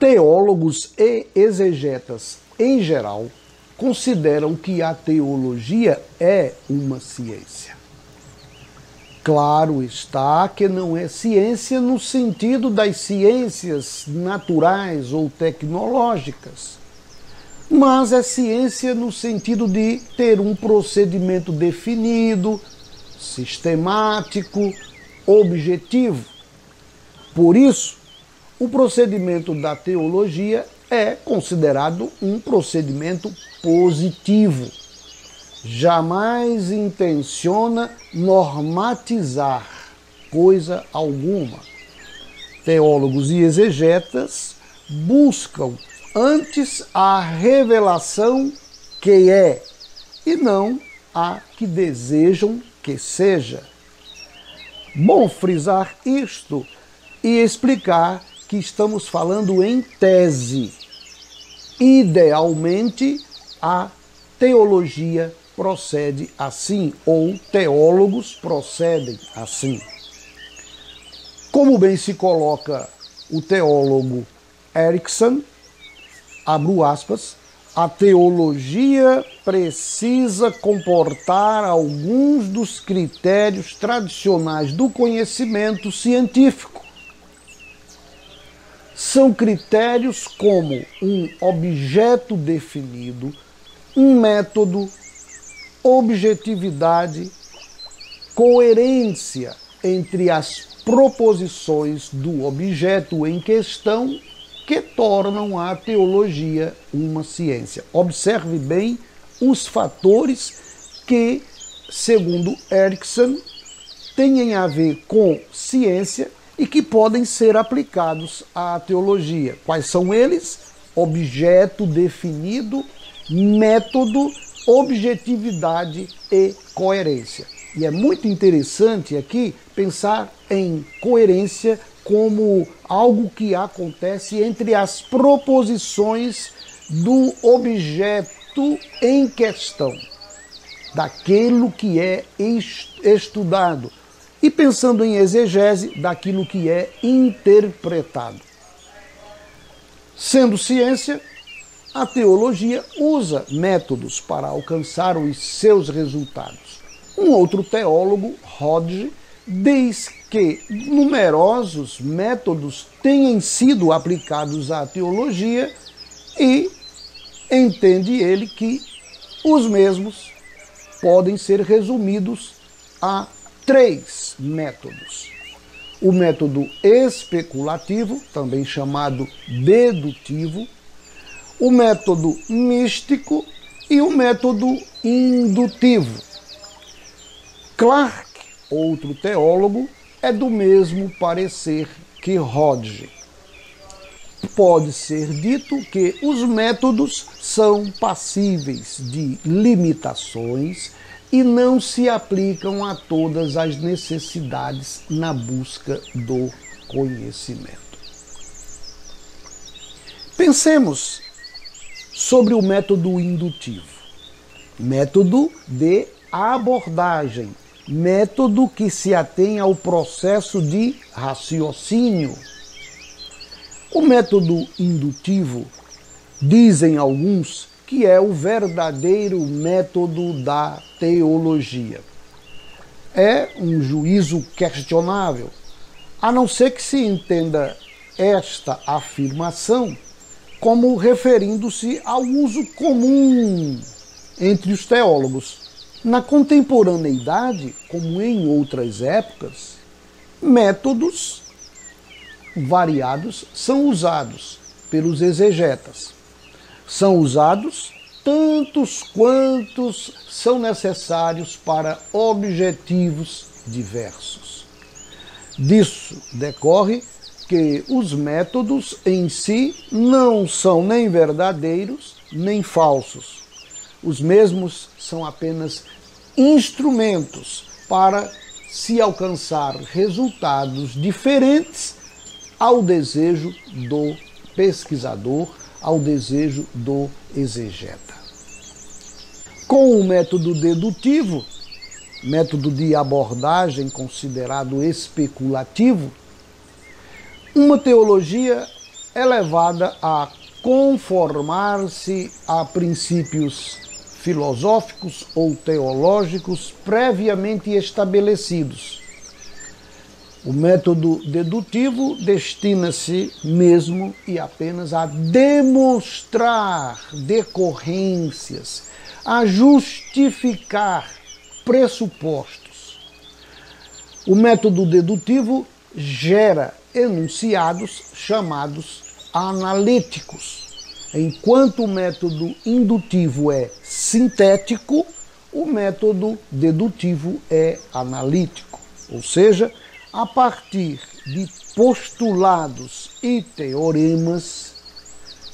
Teólogos e exegetas, em geral, consideram que a teologia é uma ciência. Claro está que não é ciência no sentido das ciências naturais ou tecnológicas, mas é ciência no sentido de ter um procedimento definido, sistemático, objetivo. Por isso, o procedimento da teologia é considerado um procedimento positivo. Jamais intenciona normatizar coisa alguma. Teólogos e exegetas buscam antes a revelação que é, e não a que desejam que seja. Bom frisar isto e explicar que estamos falando em tese. Idealmente, a teologia procede assim, ou teólogos procedem assim. Como bem se coloca o teólogo Erickson, abro aspas, a teologia precisa comportar alguns dos critérios tradicionais do conhecimento científico. São critérios como um objeto definido, um método, objetividade, coerência entre as proposições do objeto em questão que tornam a teologia uma ciência. Observe bem os fatores que, segundo Erickson, têm a ver com ciência e que podem ser aplicados à teologia. Quais são eles? Objeto definido, método, objetividade e coerência. E é muito interessante aqui pensar em coerência como algo que acontece entre as proposições do objeto em questão, daquilo que é estudado. E pensando em exegese, daquilo que é interpretado. Sendo ciência, a teologia usa métodos para alcançar os seus resultados. Um outro teólogo, Hodge, diz que numerosos métodos têm sido aplicados à teologia e entende ele que os mesmos podem ser resumidos a 3 métodos. O método especulativo, também chamado dedutivo, o método místico e o método indutivo. Clark, outro teólogo, é do mesmo parecer que Hodge. Pode ser dito que os métodos são passíveis de limitações e não se aplicam a todas as necessidades na busca do conhecimento. Pensemos sobre o método indutivo. Método de abordagem, método que se atém ao processo de raciocínio. O método indutivo, dizem alguns, que é o verdadeiro método da teologia. É um juízo questionável, a não ser que se entenda esta afirmação como referindo-se ao uso comum entre os teólogos. Na contemporaneidade, como em outras épocas, métodos variados são usados pelos exegetas. São usados tantos quantos são necessários para objetivos diversos. Disso decorre que os métodos em si não são nem verdadeiros nem falsos. Os mesmos são apenas instrumentos para se alcançar resultados diferentes ao desejo do pesquisador, ao desejo do exegeta. Com o método dedutivo, método de abordagem considerado especulativo, uma teologia é levada a conformar-se a princípios filosóficos ou teológicos previamente estabelecidos. O método dedutivo destina-se mesmo e apenas a demonstrar decorrências, a justificar pressupostos. O método dedutivo gera enunciados chamados analíticos. Enquanto o método indutivo é sintético, o método dedutivo é analítico, ou seja, a partir de postulados e teoremas,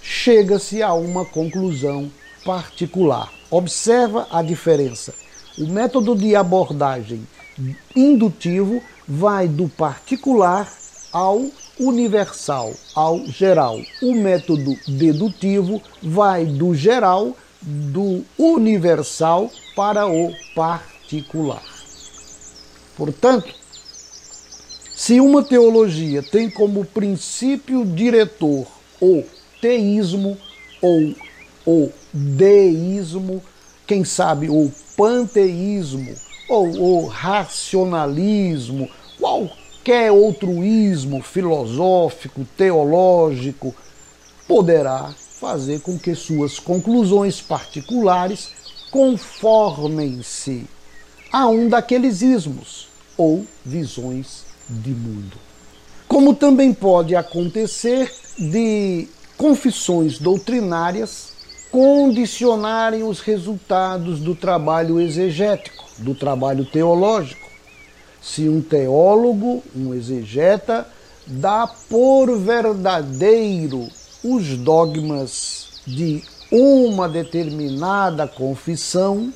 chega-se a uma conclusão particular. Observa a diferença. O método de abordagem indutivo vai do particular ao universal, ao geral. O método dedutivo vai do geral, do universal para o particular. Portanto, se uma teologia tem como princípio diretor o teísmo ou o deísmo, quem sabe o panteísmo ou o racionalismo, qualquer outro ismo filosófico, teológico, poderá fazer com que suas conclusões particulares conformem-se a um daqueles ismos ou visões de mundo. Como também pode acontecer de confissões doutrinárias condicionarem os resultados do trabalho exegético, do trabalho teológico. Se um teólogo, um exegeta, dá por verdadeiro os dogmas de uma determinada confissão,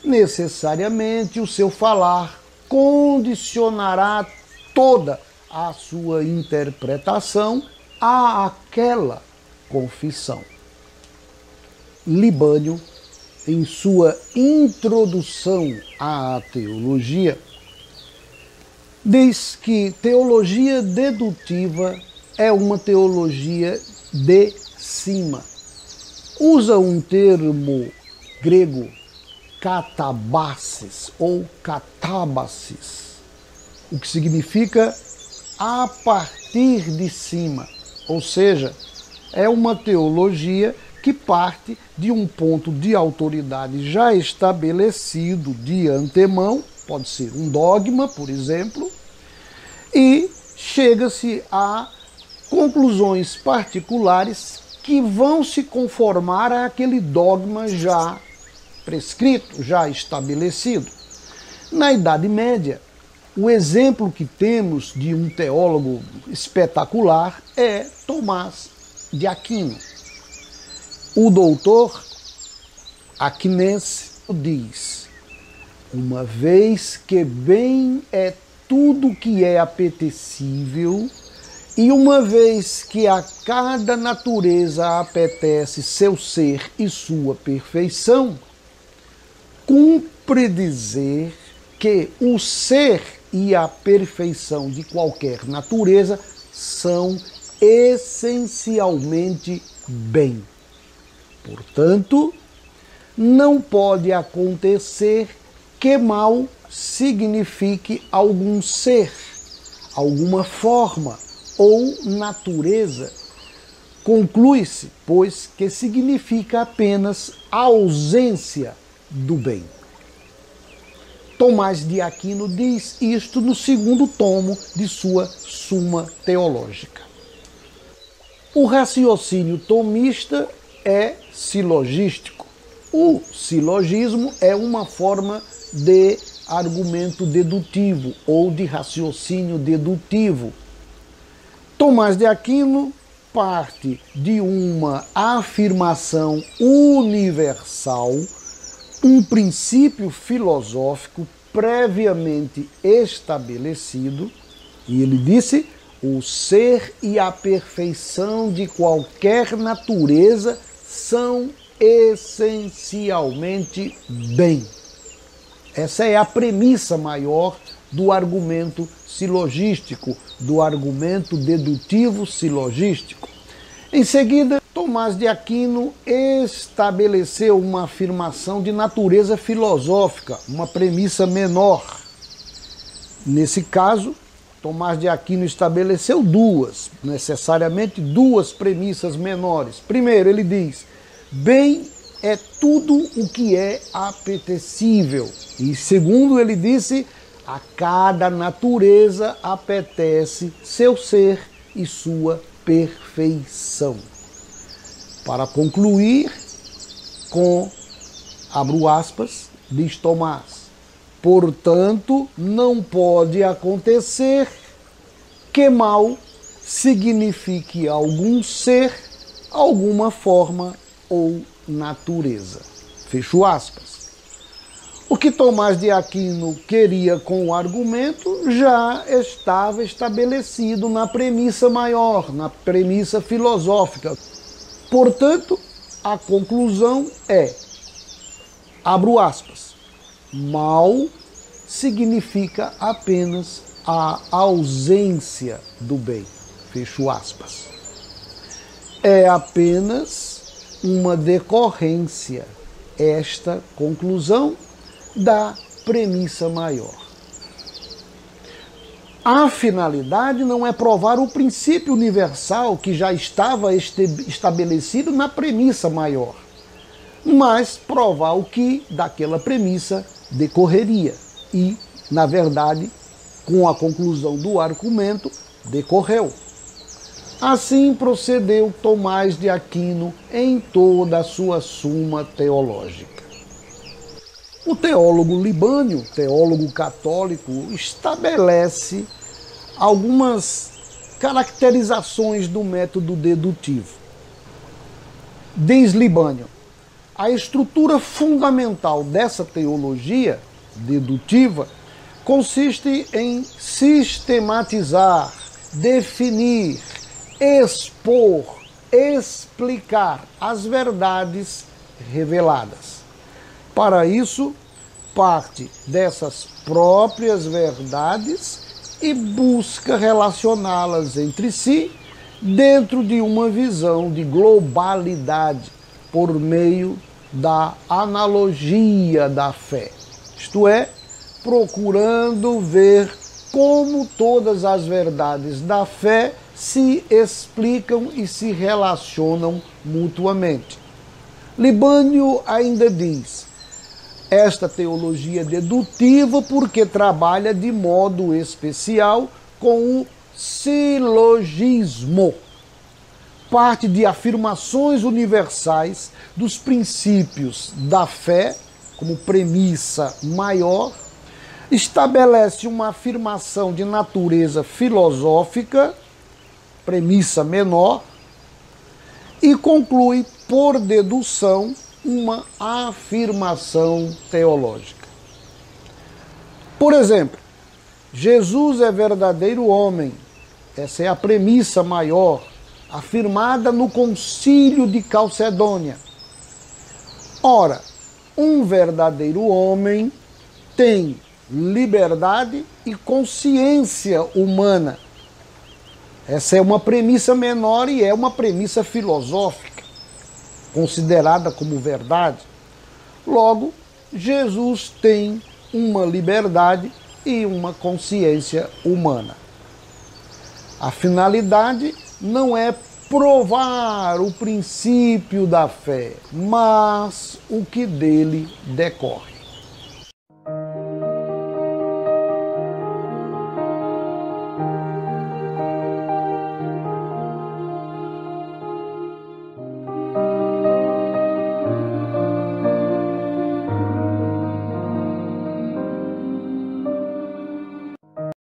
necessariamente o seu falar condicionará toda a sua interpretação àquela confissão. Libânio, em sua introdução à teologia, diz que teologia dedutiva é uma teologia de cima. Usa um termo grego, katabasis ou katabasis, o que significa a partir de cima, ou seja, é uma teologia que parte de um ponto de autoridade já estabelecido de antemão, pode ser um dogma, por exemplo, e chega-se a conclusões particulares que vão se conformar àquele dogma já prescrito, já estabelecido. Na Idade Média, o exemplo que temos de um teólogo espetacular é Tomás de Aquino. O doutor Aquinense diz: uma vez que bem é tudo que é apetecível, e uma vez que a cada natureza apetece seu ser e sua perfeição, cumpre dizer que o ser e a perfeição de qualquer natureza são essencialmente bem. Portanto, não pode acontecer que mal signifique algum ser, alguma forma ou natureza. Conclui-se, pois, que significa apenas a ausência do bem. Tomás de Aquino diz isto no segundo tomo de sua Suma Teológica. O raciocínio tomista é silogístico. O silogismo é uma forma de argumento dedutivo ou de raciocínio dedutivo. Tomás de Aquino parte de uma afirmação universal, um princípio filosófico previamente estabelecido, e ele disse: o ser e a perfeição de qualquer natureza são essencialmente bem. Essa é a premissa maior do argumento silogístico, do argumento dedutivo silogístico. Em seguida, Tomás de Aquino estabeleceu uma afirmação de natureza filosófica, uma premissa menor. Nesse caso, Tomás de Aquino estabeleceu necessariamente duas premissas menores. Primeiro, ele diz: bem é tudo o que é apetecível. E segundo, ele disse: a cada natureza apetece seu ser e sua perfeição. Para concluir com, abro aspas, diz Tomás: portanto, não pode acontecer que mal signifique algum ser, alguma forma ou natureza. Fecho aspas. O que Tomás de Aquino queria com o argumento já estava estabelecido na premissa maior, na premissa filosófica. Portanto, a conclusão é, abro aspas, mal significa apenas a ausência do bem. Fecho aspas. É apenas uma decorrência esta conclusão da premissa maior. A finalidade não é provar o princípio universal que já estava estabelecido na premissa maior, mas provar o que daquela premissa decorreria. E, na verdade, com a conclusão do argumento, decorreu. Assim procedeu Tomás de Aquino em toda a sua Suma Teológica. O teólogo Libânio, teólogo católico, estabelece algumas caracterizações do método dedutivo. Diz Libânio: a estrutura fundamental dessa teologia dedutiva consiste em sistematizar, definir, expor, explicar as verdades reveladas. Para isso, parte dessas próprias verdades e busca relacioná-las entre si dentro de uma visão de globalidade por meio da analogia da fé. Isto é, procurando ver como todas as verdades da fé se explicam e se relacionam mutuamente. Libânio ainda diz: esta teologia dedutiva porque trabalha de modo especial com o silogismo. Parte de afirmações universais dos princípios da fé, como premissa maior, estabelece uma afirmação de natureza filosófica, premissa menor, e conclui, por dedução, uma afirmação teológica. Por exemplo, Jesus é verdadeiro homem. Essa é a premissa maior, afirmada no Concílio de Calcedônia. Ora, um verdadeiro homem tem liberdade e consciência humana. Essa é uma premissa menor e é uma premissa filosófica, considerada como verdade. Logo, Jesus tem uma liberdade e uma consciência humana. A finalidade não é provar o princípio da fé, mas o que dele decorre.